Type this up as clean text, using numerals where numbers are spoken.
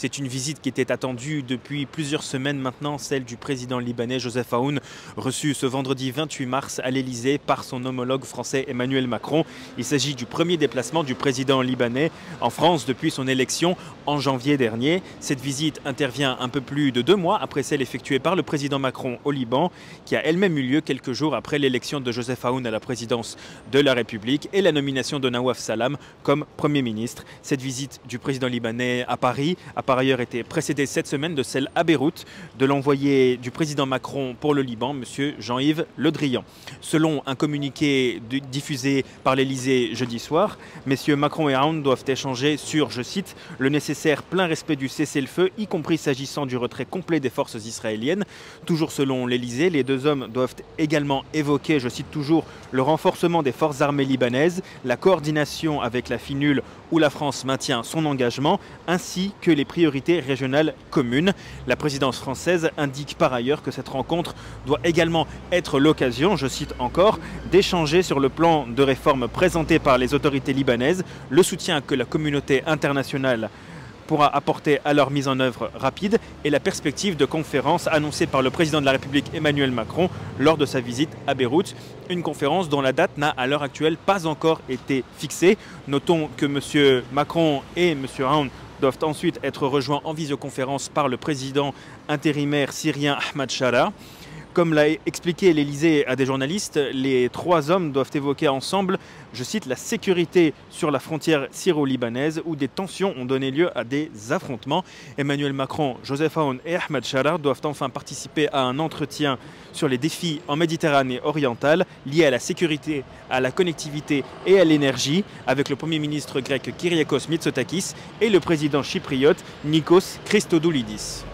C'est une visite qui était attendue depuis plusieurs semaines maintenant, celle du président libanais Joseph Aoun, reçu ce vendredi 28 mars à l'Elysée par son homologue français Emmanuel Macron. Il s'agit du premier déplacement du président libanais en France depuis son élection en janvier dernier. Cette visite intervient un peu plus de 2 mois après celle effectuée par le président Macron au Liban, qui a elle-même eu lieu quelques jours après l'élection de Joseph Aoun à la présidence de la République et la nomination de Nawaf Salam comme Premier ministre. Cette visite du président libanais à Paris a par ailleurs été précédée cette semaine de celle à Beyrouth de l'envoyé du président Macron pour le Liban, M. Jean-Yves Le Drian. Selon un communiqué diffusé par l'Elysée jeudi soir, messieurs Macron et Aoun doivent échanger sur, je cite, le nécessaire plein respect du cessez-le-feu, y compris s'agissant du retrait complet des forces israéliennes. Toujours selon l'Elysée, les deux hommes doivent également évoquer, je cite toujours, le renforcement des forces armées libanaises, la coordination avec la FINUL où la France maintient son engagement, ainsi que les priorités régionales communes. La présidence française indique par ailleurs que cette rencontre doit également être l'occasion, je cite encore, d'échanger sur le plan de réforme présenté par les autorités libanaises, le soutien que la communauté internationale pourra apporter à leur mise en œuvre rapide et la perspective de conférence annoncée par le président de la République Emmanuel Macron lors de sa visite à Beyrouth. Une conférence dont la date n'a à l'heure actuelle pas encore été fixée. Notons que M. Macron et M. Aoun doivent ensuite être rejoints en visioconférence par le président intérimaire syrien Ahmad Shara. Comme l'a expliqué l'Elysée à des journalistes, les 3 hommes doivent évoquer ensemble, je cite, la sécurité sur la frontière syro-libanaise où des tensions ont donné lieu à des affrontements. Emmanuel Macron, Joseph Aoun et Ahmad Shara doivent enfin participer à un entretien sur les défis en Méditerranée orientale liés à la sécurité, à la connectivité et à l'énergie avec le Premier ministre grec Kyriakos Mitsotakis et le président chypriote Nikos Christodoulidis.